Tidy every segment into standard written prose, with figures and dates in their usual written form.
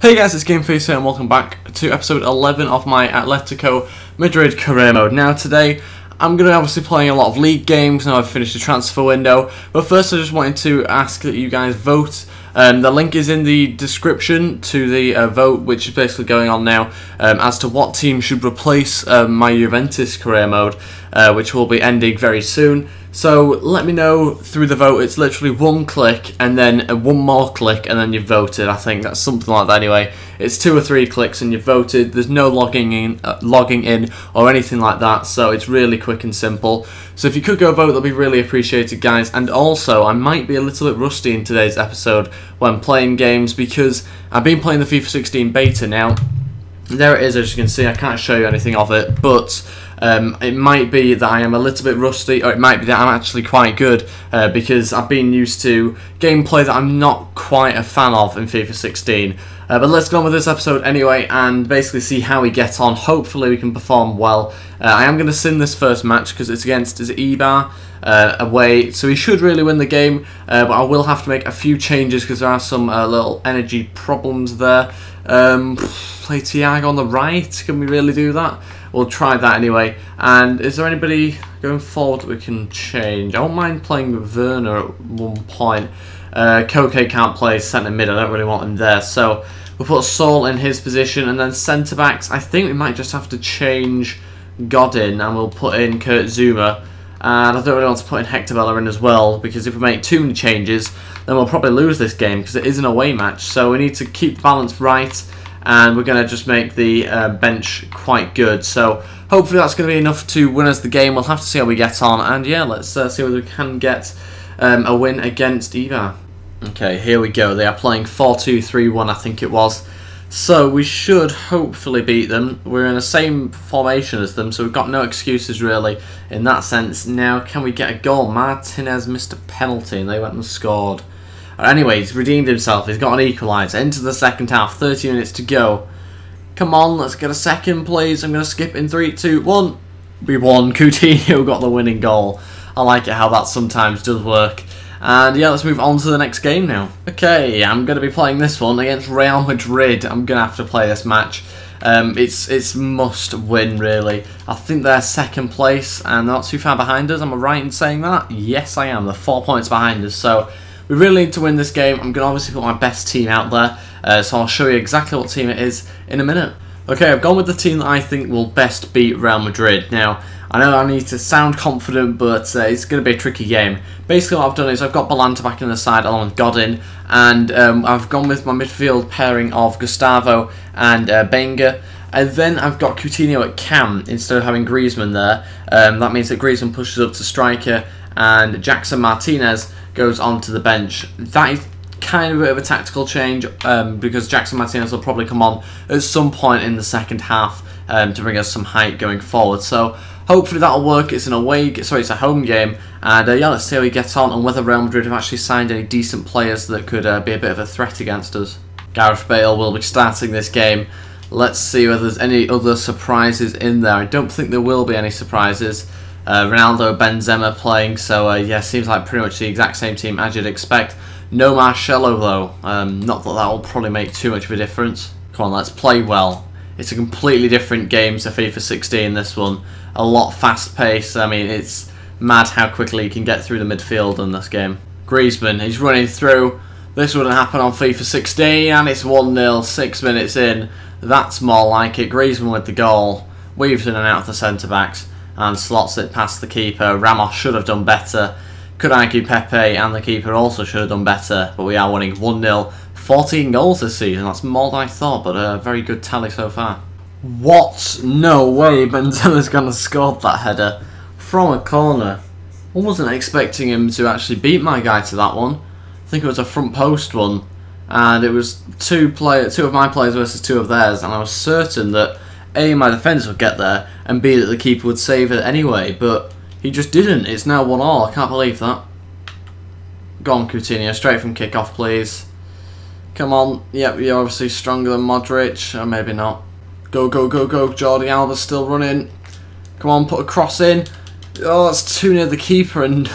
Hey guys, it's GameFace here and welcome back to episode 11 of my Atletico Madrid career mode. Now today, I'm going to obviously playing a lot of league games now I've finished the transfer window, but first I just wanted to ask that you guys vote. The link is in the description to the vote, which is basically going on now, as to what team should replace my Juventus career mode, which will be ending very soon. So let me know through the vote. It's literally one click and then one more click and then you've voted. I think that's something like that anyway. It's 2 or 3 clicks and you've voted. There's no logging in or anything like that, so it's really quick and simple. So if you could go vote, that'd be really appreciated, guys. And also, I might be a little bit rusty in today's episode when playing games because I've been playing the FIFA 16 beta now. There it is, as you can see. I can't show you anything of it, but it might be that I am a little bit rusty, or it might be that I'm actually quite good because I've been used to gameplay that I'm not quite a fan of in FIFA 16. But let's go on with this episode anyway and basically see how we get on. Hopefully we can perform well. I am going to sim this first match because it's against Eibar away, so he should really win the game, but I will have to make a few changes because there are some little energy problems there. Play Thiago on the right, can we really do that? We'll try that anyway. And is there anybody going forward that we can change? I don't mind playing with Werner at one point. Koke can't play centre mid, I don't really want him there, so we'll put Saul in his position, and then centre backs, I think we might just have to change Godin and we'll put in Kurt Zuma. And I don't really want to put in Hector Bellerin as well, because if we make too many changes then we'll probably lose this game because it is an away match. So we need to keep the balance right, and we're going to just make the bench quite good. So hopefully that's going to be enough to win us the game. We'll have to see how we get on, and yeah, let's see whether we can get a win against Eibar. Okay, here we go. They are playing 4-2-3-1, I think it was. So we should hopefully beat them. We're in the same formation as them, so we've got no excuses really in that sense. Now, can we get a goal? Martinez missed a penalty and they went and scored. Anyway, he's redeemed himself. He's got an equaliser. Into the second half, 30 minutes to go. Come on, let's get a second, please. I'm going to skip in 3, 2, 1. We won. Coutinho got the winning goal. I like it how that sometimes does work. And yeah, let's move on to the next game now. Okay, I'm going to be playing this one against Real Madrid. I'm going to have to play this match. It's must win, really. I think they're second place and they're not too far behind us. Am I right in saying that? Yes, I am. They're 4 points behind us, so we really need to win this game. I'm going to obviously put my best team out there, so I'll show you exactly what team it is in a minute. Okay, I've gone with the team that I think will best beat Real Madrid. Now, I know I need to sound confident, but it's going to be a tricky game. Basically what I've done is I've got Balanta back in the side along with Godin, and I've gone with my midfield pairing of Gustavo and Benga, and then I've got Coutinho at cam instead of having Griezmann there. That means that Griezmann pushes up to striker and Jackson Martinez goes onto the bench. That is kind of a bit of a tactical change because Jackson Martinez will probably come on at some point in the second half to bring us some height going forward. So hopefully that'll work. It's it's a home game, and yeah, let's see how we get on and whether Real Madrid have actually signed any decent players that could be a bit of a threat against us. Gareth Bale will be starting this game. Let's see whether there's any other surprises in there. I don't think there will be any surprises. Ronaldo, Benzema playing, so yeah, seems like pretty much the exact same team as you'd expect. No Marcelo though, not that that will probably make too much of a difference. Come on, let's play well. It's a completely different game to FIFA 16, this one. A lot fast paced. I mean, it's mad how quickly you can get through the midfield in this game. Griezmann, he's running through. This wouldn't happen on FIFA 16, and it's 1-0, 6 minutes in. That's more like it. Griezmann with the goal. Weaves in and out of the centre-backs and slots it past the keeper. Ramos should have done better. Could argue Pepe and the keeper also should have done better, but we are winning 1-0. 14 goals this season, that's more than I thought, but a very good tally so far. What? No way Benzema's going to score that header from a corner. I wasn't expecting him to actually beat my guy to that one. I think it was a front post one, and it was two of my players versus 2 of theirs, and I was certain that A, my defence would get there, and B, that the keeper would save it anyway, but he just didn't. It's now 1-1, I can't believe that. Go on Coutinho, straight from kick-off please. Come on, yep, you're obviously stronger than Modric, or maybe not. Go, go, go, go, Jordi Alba's still running. Come on, put a cross in. Oh, that's too near the keeper and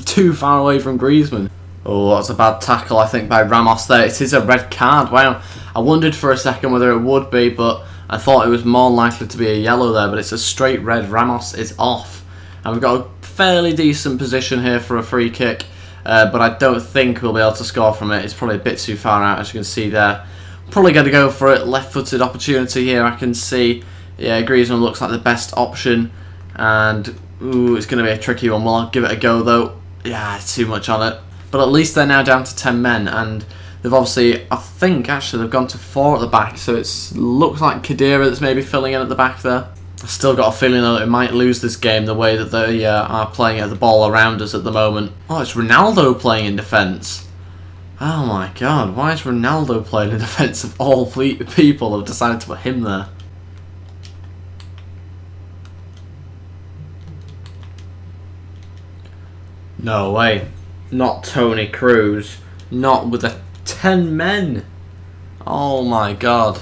too far away from Griezmann. Oh, that's a bad tackle, I think, by Ramos there. It is a red card, wow. I wondered for a second whether it would be, but I thought it was more likely to be a yellow there, but it's a straight red. Ramos is off. And we've got a fairly decent position here for a free kick, but I don't think we'll be able to score from it. It's probably a bit too far out, as you can see there. Probably going to go for it. Left-footed opportunity here, I can see. Yeah, Griezmann looks like the best option. And, ooh, it's going to be a tricky one. Well, I'll give it a go, though. Yeah, too much on it. But at least they're now down to 10 men, and they've obviously, I think, actually, they've gone to 4 at the back, so it looks like Khedira that's maybe filling in at the back there. I've still got a feeling, though, that it might lose this game the way that they are playing at the ball around us at the moment. Oh, it's Ronaldo playing in defence. Oh my god, why is Ronaldo playing in defence of all people have decided to put him there? No way. Not Tony Cruz. Not with the 10 men. Oh my god.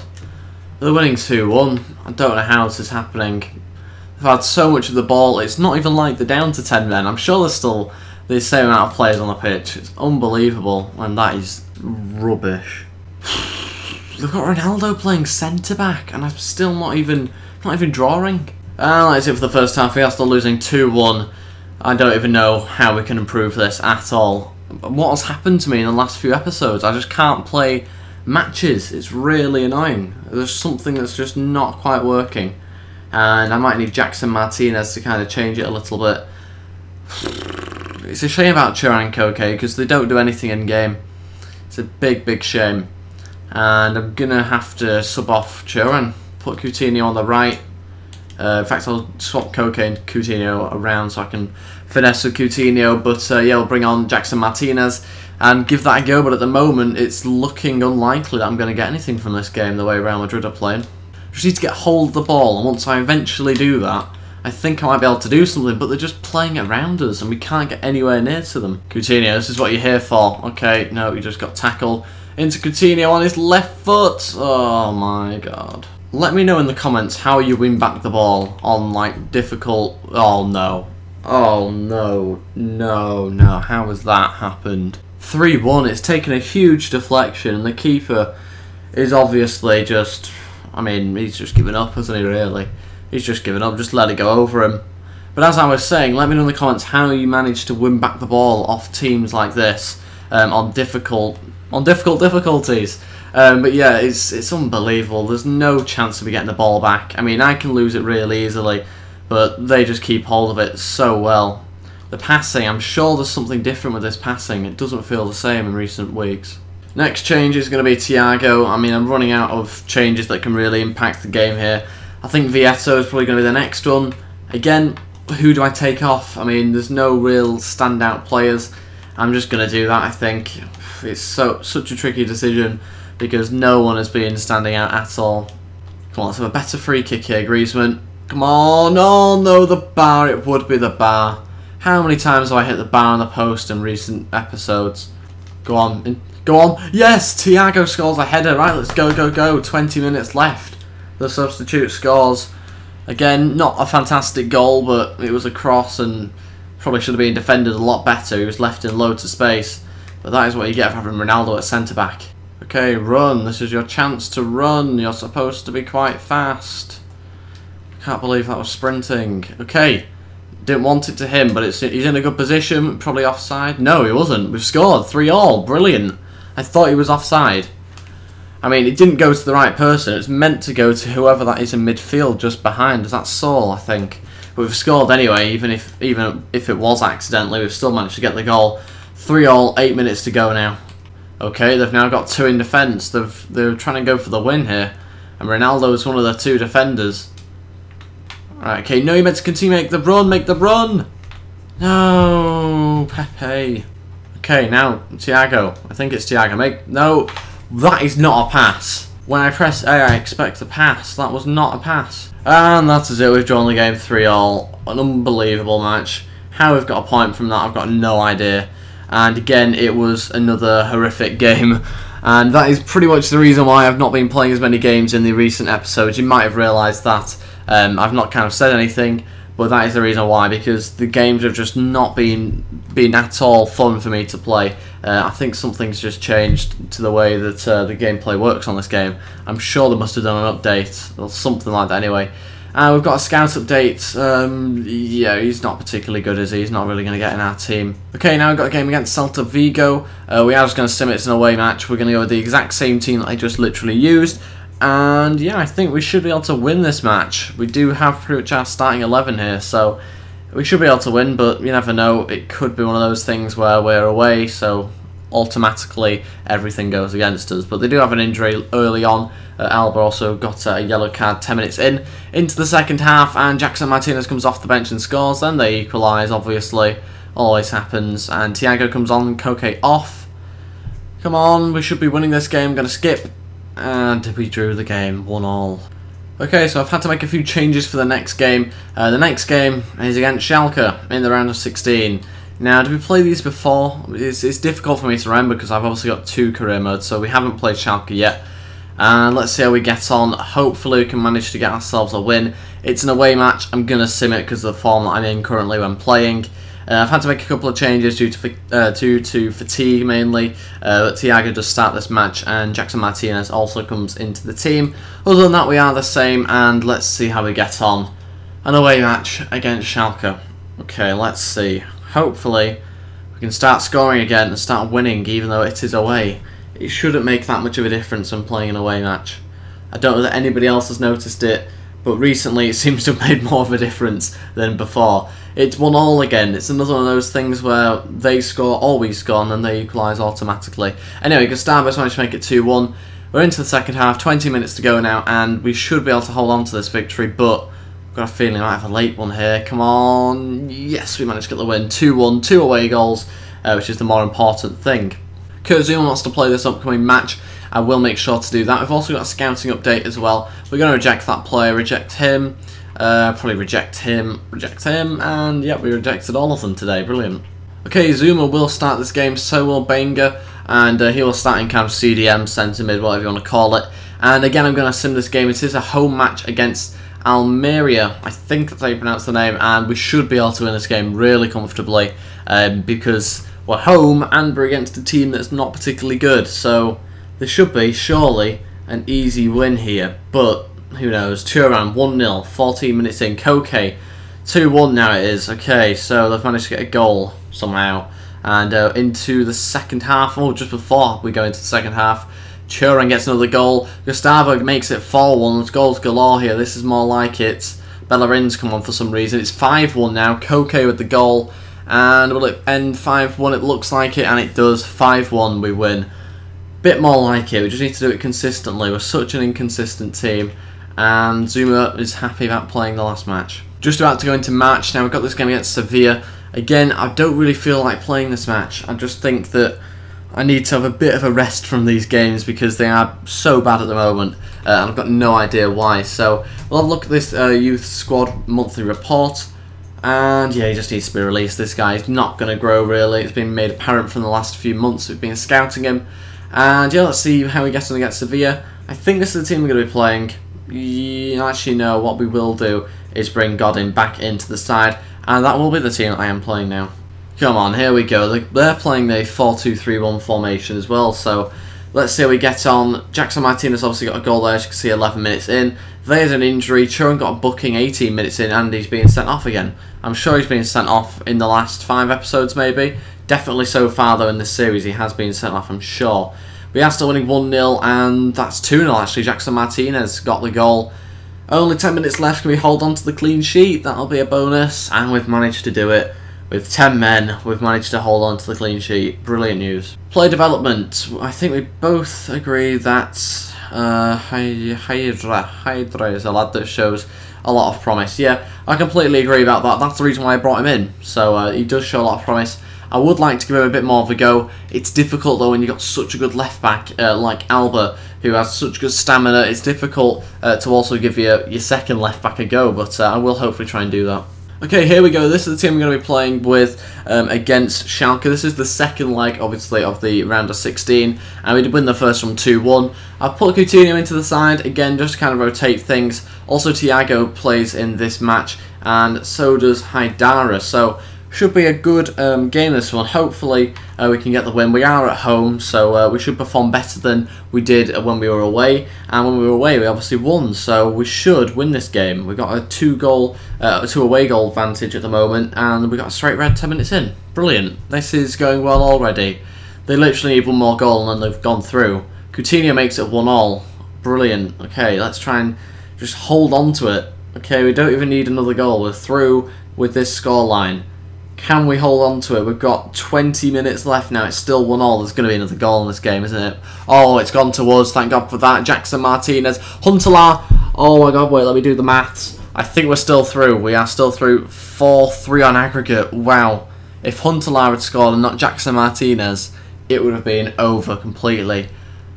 They're winning 2-1. I don't know how this is happening. They've had so much of the ball. It's not even like they're down to 10 men. I'm sure there's still the same amount of players on the pitch. It's unbelievable. And that is rubbish. They've got Ronaldo playing centre-back. And I'm still not even drawing. That's it for the first half. We are still losing 2-1. I don't even know how we can improve this at all. What has happened to me in the last few episodes? I just can't play matches. It's really annoying. There's something that's just not quite working. And I might need Jackson Martinez to kind of change it a little bit. It's a shame about Thuram and Koke because they don't do anything in game. It's a big shame. And I'm going to have to sub off Thuram. Put Coutinho on the right. In fact, I'll swap Koke and Coutinho around so I can finesse with Coutinho. But yeah, we'll bring on Jackson Martinez and give that a go. But at the moment, it's looking unlikely that I'm going to get anything from this game the way Real Madrid are playing. Just need to get hold of the ball, and once I eventually do that, I think I might be able to do something. But they're just playing it around us, and we can't get anywhere near to them. Coutinho, this is what you're here for. Okay, no, you just got tackled into Coutinho on his left foot. Oh my god. Let me know in the comments how you win back the ball on, like, difficult... Oh, no. Oh, no. No. How has that happened? 3-1. It's taken a huge deflection, and the keeper is obviously just... I mean, he's just given up, hasn't he, really? He's just given up. Just let it go over him. But as I was saying, let me know in the comments how you managed to win back the ball off teams like this on difficult difficulties. But yeah, it's unbelievable. There's no chance of me getting the ball back. I mean, I can lose it really easily, but they just keep hold of it so well. The passing, I'm sure there's something different with this passing. It doesn't feel the same in recent weeks. Next change is going to be Thiago. I mean, I'm running out of changes that can really impact the game here. I think Vieto is probably going to be the next one. Again, who do I take off? I mean, there's no real standout players. I'm just going to do that, I think. It's such a tricky decision because no one has been standing out at all. Come on, let's have a better free kick here, Griezmann. Come on. Oh no, the bar. It would be the bar. How many times have I hit the bar on the post in recent episodes? Go on. Go on. Yes, Thiago scores a header. Right, let's go. 20 minutes left. The substitute scores. Again, not a fantastic goal, but it was a cross and probably should have been defended a lot better. He was left in loads of space. But that is what you get for having Ronaldo at centre-back. Okay, run. This is your chance to run. You're supposed to be quite fast. I can't believe that was sprinting. Okay. Didn't want it to him, but he's in a good position. Probably offside. No, he wasn't. We've scored 3-all. Brilliant. I thought he was offside. I mean, it didn't go to the right person. It's meant to go to whoever that is in midfield just behind. That's Saul, I think. But we've scored anyway, even if it was accidentally. We've still managed to get the goal. 3-all, 8 minutes to go now. Okay, they've now got 2 in defence. They're trying to go for the win here. And Ronaldo is one of the 2 defenders. Alright, okay, no, you meant to continue, make the run! No, Pepe. Okay, now, Thiago. I think it's Thiago. No, that is not a pass. When I press A, I expect a pass. That was not a pass. And that is it, we've drawn the game 3-all. An unbelievable match. How we've got a point from that, I've got no idea. And again, it was another horrific game. And that is pretty much the reason why I've not been playing as many games in the recent episodes. You might have realised that. I've not kind of said anything. but that is the reason why, because the games have just not been at all fun for me to play. I think something's just changed to the way that the gameplay works on this game. I'm sure they must have done an update or something like that anyway. We've got a scout update. Yeah, he's not particularly good, is he? He's not really going to get in our team. Okay, now we've got a game against Celta Vigo. We are just going to sim it. It's an away match. We're going to go with the exact same team that I just literally used. And yeah, I think we should be able to win this match. We do have pretty much our starting 11 here, so we should be able to win, but you never know. It could be one of those things where we're away, so automatically everything goes against us. But they do have an injury early on. Alba also got a yellow card 10 minutes into the second half, and Jackson Martinez comes off the bench and scores. Then they equalise, obviously. Always happens. And Thiago comes on, Koke off. Come on, we should be winning this game. Going to skip. And we drew the game, 1-1. Okay, so I've had to make a few changes for the next game. The next game is against Schalke in the round of 16. Now, did we play these before? It's difficult for me to remember because I've obviously got 2 career modes, so we haven't played Schalke yet. And let's see how we get on. Hopefully we can manage to get ourselves a win. It's an away match. I'm going to sim it because of the form that I'm in currently when playing. I've had to make a couple of changes due to fatigue mainly. But Thiago does start this match, and Jackson Martinez also comes into the team. Other than that, we are the same, and let's see how we get on. An away match against Schalke. Okay, let's see. Hopefully we can start scoring again and start winning, even though it is away. It shouldn't make that much of a difference when playing an away match. I don't know that anybody else has noticed it, but recently it seems to have made more of a difference than before. It's 1-1 again. It's another one of those things where they score, or we score, and then they equalise automatically. Anyway, Gustavus managed to make it 2-1. We're into the second half, 20 minutes to go now, and we should be able to hold on to this victory, but I've got a feeling I might have a late one here. Come on. Yes, we managed to get the win. 2-1, 2 away goals, which is the more important thing. Kurt Zouma wants to play this upcoming match. I will make sure to do that. We've also got a scouting update as well. We're going to reject that player, reject him, probably reject him, and yeah, we rejected all of them today. Brilliant. Okay, Zouma will start this game, so will Benga, and he will start in kind of CDM, centre mid, whatever you want to call it. And again, I'm going to sim this game. It is a home match against Almeria, I think that's how you pronounce the name, and we should be able to win this game really comfortably because we're home and we're against a team that's not particularly good, so there should be, surely, an easy win here, but who knows. Turan 1-0, 14 minutes in. Koke 2-1 now it is. Okay, so they've managed to get a goal somehow, and into the second half, just before we go into the second half, Turan gets another goal. Gustavo makes it 4-1. There's goals galore here. This is more like it. Bellerin's come on for some reason. It's 5-1 now. Koke with the goal. And will it end 5-1? It looks like it, and it does. 5-1, we win. Bit more like it. We just need to do it consistently. We're such an inconsistent team. And Zouma is happy about playing the last match. Just about to go into match. Now we've got this game against Sevilla. Again, I don't really feel like playing this match. I just think that I need to have a bit of a rest from these games because they are so bad at the moment. And I've got no idea why. So we'll have a look at this youth squad monthly report. And yeah, he just needs to be released. This guy is not going to grow really. It's been made apparent from the last few months we've been scouting him. And yeah, let's see how he gets on against Sevilla. I think this is the team we're going to be playing. Actually no, what we will do is bring Godin back into the side. And that will be the team that I am playing now. Come on, here we go. They're playing the 4-2-3-1 formation as well, so let's see how we get on. Jackson Martinez obviously got a goal there, as you can see, 11 minutes in. There's an injury. Churin got a booking 18 minutes in, and he's being sent off again. I'm sure he's been sent off in the last 5 episodes, maybe. Definitely so far, though, in this series, he has been sent off, I'm sure. We are still winning 1-0, and that's 2-0, actually. Jackson Martinez got the goal. Only 10 minutes left. Can we hold on to the clean sheet? That'll be a bonus, and we've managed to do it. With 10 men, we've managed to hold on to the clean sheet. Brilliant news. Play development. I think we both agree that Hydra is a lad that shows a lot of promise. Yeah, I completely agree about that. That's the reason why I brought him in. So he does show a lot of promise. I would like to give him a bit more of a go. It's difficult though when you've got such a good left back like Alba, who has such good stamina. It's difficult to also give your second left back a go, but I will hopefully try and do that. Okay, here we go. This is the team we're going to be playing with against Schalke. This is the second leg, obviously, of the round of 16, and we did win the first one 2-1. I've put Coutinho into the side, again, just to kind of rotate things. Also, Thiago plays in this match, and so does Haidara. So should be a good game this one. Hopefully we can get the win. We are at home, so we should perform better than we did when we were away. And when we were away, we obviously won, so we should win this game. We've got a two away goal advantage at the moment, and we got a straight red 10 minutes in. Brilliant. This is going well already. They literally need one more goal and then they've gone through. Coutinho makes it 1-1. Brilliant. Okay, let's try and just hold on to it. Okay, we don't even need another goal. We're through with this scoreline. Can we hold on to it? We've got 20 minutes left now. It's still 1-1. There's going to be another goal in this game, isn't it? Oh, it's gone to us. Thank God for that. Jackson Martinez. Huntelaar. Oh my God, wait, let me do the maths. I think we're still through. We are still through. 4-3 on aggregate. Wow. If Huntelaar had scored and not Jackson Martinez, it would have been over completely.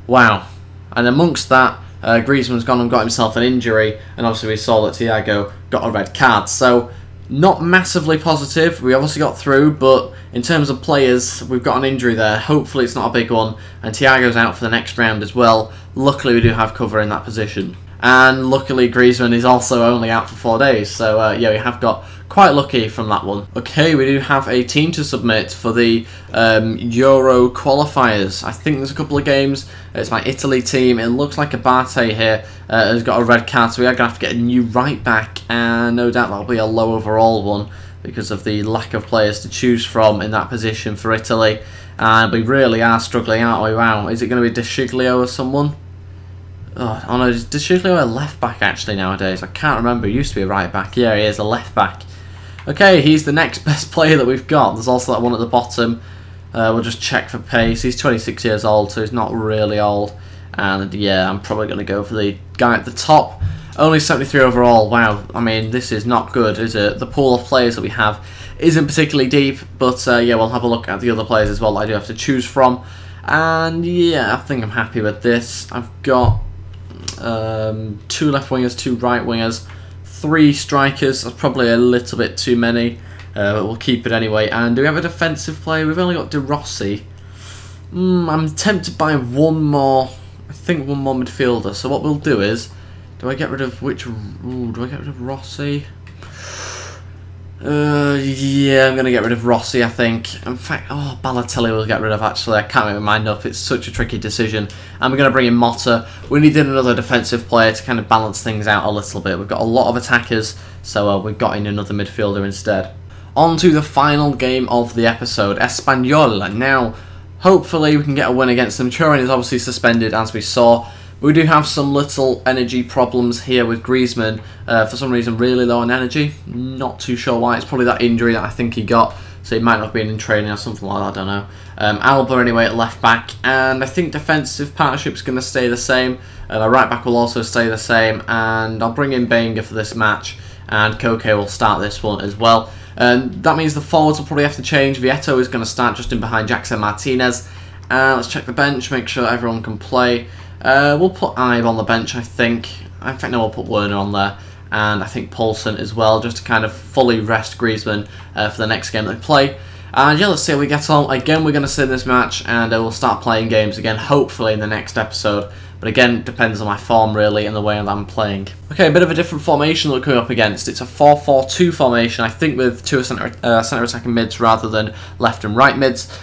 Wow. And amongst that, Griezmann's gone and got himself an injury, and obviously we saw that Thiago got a red card. So, not massively positive. We obviously got through, but in terms of players, we've got an injury there. Hopefully it's not a big one, and Thiago's out for the next round as well. Luckily we do have cover in that position. And luckily Griezmann is also only out for 4 days, so yeah, we have got quite lucky from that one. Okay, we do have a team to submit for the Euro qualifiers. I think there's a couple of games. It's my Italy team. It looks like Abate here has got a red card, so we are going to have to get a new right back, and no doubt that'll be a low overall one because of the lack of players to choose from in that position for Italy. And we really are struggling, aren't we? Wow, is it going to be De Sciglio or someone? Oh no, is De Sciglio a left back actually nowadays? I can't remember. He used to be a right back. Yeah, he is a left back. Okay, he's the next best player that we've got. There's also that one at the bottom. We'll just check for pace. He's 26 years old, so he's not really old. And yeah, I'm probably going to go for the guy at the top. Only 73 overall. Wow, I mean, this is not good, is it? The pool of players that we have isn't particularly deep, but yeah, we'll have a look at the other players as well that I do have to choose from. And yeah, I think I'm happy with this. I've got 2 left wingers, 2 right wingers, 3 strikers. That's probably a little bit too many, but we'll keep it anyway. And do we have a defensive player? We've only got De Rossi. I'm tempted by one more. I think one more midfielder. So what we'll do is, do I get rid of which? Ooh, do I get rid of Rossi? Yeah, I'm going to get rid of Rossi, I think. In fact, oh, Balotelli we'll get rid of, actually. I can't make my mind up. It's such a tricky decision. And we're going to bring in Motta. We needed another defensive player to kind of balance things out a little bit. We've got a lot of attackers, so we've got in another midfielder instead. On to the final game of the episode, Espanyol. Now, hopefully we can get a win against them. Turin is obviously suspended, as we saw. We do have some little energy problems here with Griezmann. For some reason, really low on energy. Not too sure why. It's probably that injury that I think he got. So he might not have been in training or something like that. I don't know. Alba anyway at left back. And I think defensive partnership's going to stay the same. My right back will also stay the same. And I'll bring in Banger for this match. And Koke will start this one as well. And that means the forwards will probably have to change. Vieto is going to start just in behind Jackson Martinez. Let's check the bench. Make sure everyone can play. We'll put Ibe on the bench, I think. In fact, no, we'll put Werner on there. And I think Poulsen as well, just to kind of fully rest Griezmann for the next game they play. And yeah, let's see how we get on. Again, we're going to sit in this match, and we'll start playing games again, hopefully in the next episode. But again, it depends on my form, really, and the way that I'm playing. Okay, a bit of a different formation that we're coming up against. It's a 4-4-2 formation, I think, with 2 centre attacking mids rather than left and right mids.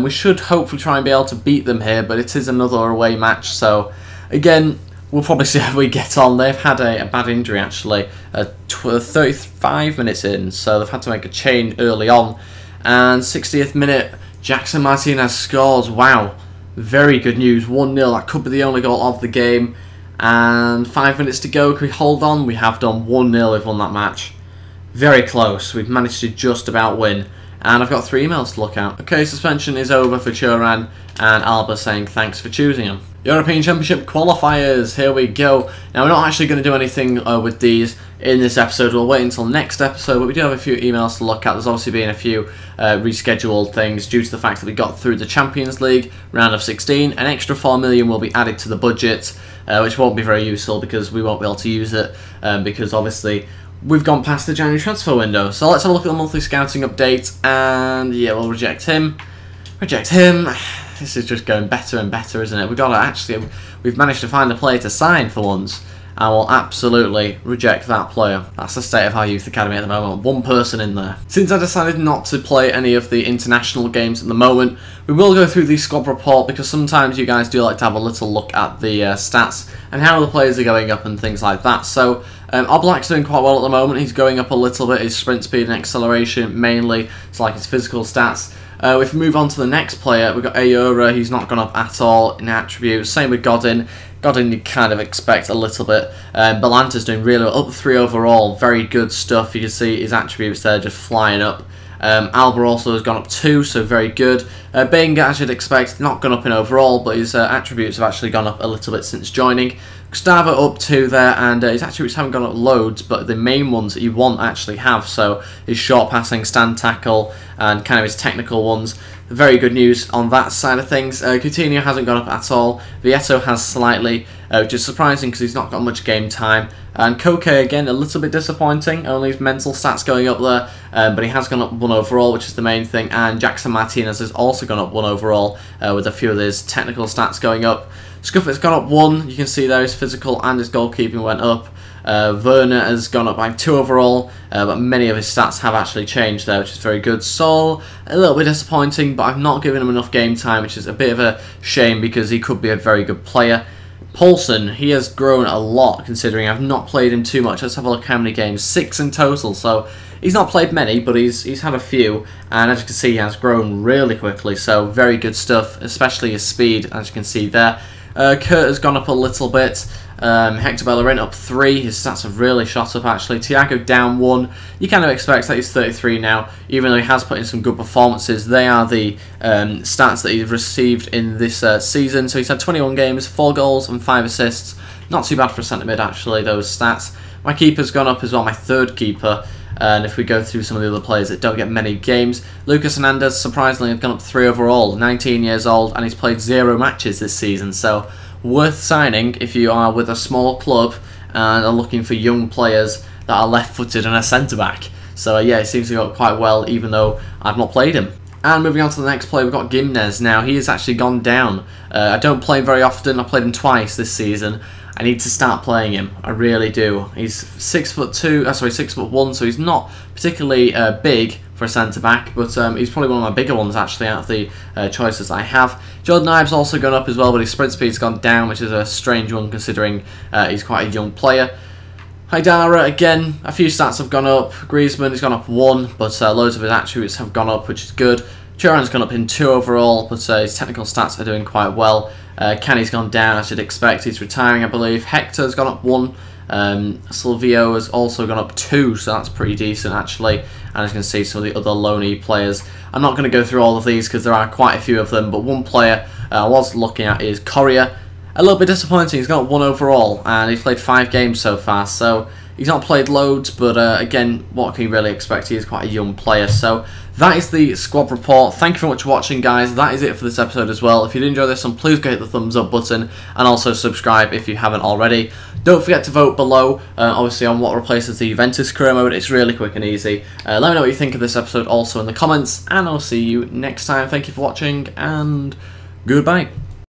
We should hopefully try and be able to beat them here, but it is another away match, so again, we'll probably see how we get on. They've had a bad injury, actually, 35 minutes in, so they've had to make a change early on. And 60th minute, Jackson Martinez scores. Wow, very good news, 1-0. That could be the only goal of the game. And 5 minutes to go. Can we hold on? We have done. 1-0. We've won that match. Very close. We've managed to just about win. And I've got 3 emails to look at. Okay, suspension is over for Turan, and Alba saying thanks for choosing him. European Championship qualifiers, here we go. Now, we're not actually going to do anything with these in this episode. We'll wait until next episode, but we do have a few emails to look at. There's obviously been a few rescheduled things due to the fact that we got through the Champions League round of 16. An extra 4 million will be added to the budget, which won't be very useful because we won't be able to use it because obviously we've gone past the January transfer window. So let's have a look at the monthly scouting update, and yeah, we'll reject him. Reject him. This is just going better and better, isn't it? We've managed to find a player to sign for once, I will absolutely reject that player. That's the state of our youth academy at the moment. One person in there. Since I decided not to play any of the international games at the moment, we will go through the squad report because sometimes you guys do like to have a little look at the stats and how the players are going up and things like that. So Oblak's doing quite well at the moment. He's going up a little bit, his sprint speed and acceleration mainly. It's like his physical stats. If we move on to the next player, we've got Ayura. He's not gone up at all in attributes. Same with Godin. Godin you kind of expect a little bit. Belanta's doing really well, up 3 overall. Very good stuff. You can see his attributes there just flying up. Alba also has gone up 2, so very good. Benga, as you'd expect, not gone up in overall, but his attributes have actually gone up a little bit since joining. Gustavo up 2 there, and his attributes haven't gone up loads, but the main ones that you want actually have, so his short passing, stand tackle, and kind of his technical ones. Very good news on that side of things. Coutinho hasn't gone up at all. Vieto has slightly, which is surprising because he's not got much game time. And Koke, again, a little bit disappointing. Only his mental stats going up there, but he has gone up 1 overall, which is the main thing. And Jackson Martinez has also gone up 1 overall, with a few of his technical stats going up. Scuffet's gone up 1. You can see there his physical and his goalkeeping went up. Werner has gone up by 2 overall, but many of his stats have actually changed there, which is very good. Sol, a little bit disappointing, but I've not given him enough game time, which is a bit of a shame because he could be a very good player. Paulson, he has grown a lot considering I've not played him too much. Let's have a look how many games. 6 in total, so he's not played many, but he's had a few, and as you can see he has grown really quickly, so very good stuff, especially his speed, as you can see there. Kurt has gone up a little bit. Hector Bellerin up 3, his stats have really shot up actually. Thiago down 1, you kind of expect that he's 33 now, even though he has put in some good performances. They are the stats that he's received in this season, so he's had 21 games, 4 goals and 5 assists, not too bad for a centre mid actually, those stats. My keeper's gone up as well, my 3rd keeper, and if we go through some of the other players that don't get many games, Lucas Hernandez surprisingly has gone up 3 overall, 19 years old, and he's played 0 matches this season, so worth signing if you are with a small club and are looking for young players that are left-footed and a centre-back. So yeah, it seems to go quite well even though I've not played him. And moving on to the next player, we've got Gimnez. Now, he has actually gone down. I don't play him very often. I played him twice this season. I need to start playing him. I really do. He's 6'1", so he's not particularly big for a centre-back, but he's probably one of my bigger ones actually out of the choices I have. Jordan Ives also gone up as well, but his sprint speed's gone down, which is a strange one considering he's quite a young player. Haidara, again, a few stats have gone up. Griezmann has gone up 1, but loads of his attributes have gone up, which is good. Turan's gone up in 2 overall, but his technical stats are doing quite well. Kenny's gone down, as you'd expect. He's retiring, I believe. Hector's gone up 1. Silvio has also gone up 2, so that's pretty decent actually. And as you can see, some of the other loanee players. I'm not going to go through all of these because there are quite a few of them, but one player I was looking at is Correa. A little bit disappointing, he's got 1 overall, and he's played 5 games so far, so he's not played loads, but again, what can you really expect? He is quite a young player, so that is the squad report. Thank you very much for watching, guys. That is it for this episode as well. If you did enjoy this one, please go hit the thumbs up button, and also subscribe if you haven't already. Don't forget to vote below, obviously, on what replaces the Juventus career mode. It's really quick and easy. Let me know what you think of this episode also in the comments, and I'll see you next time. Thank you for watching, and goodbye.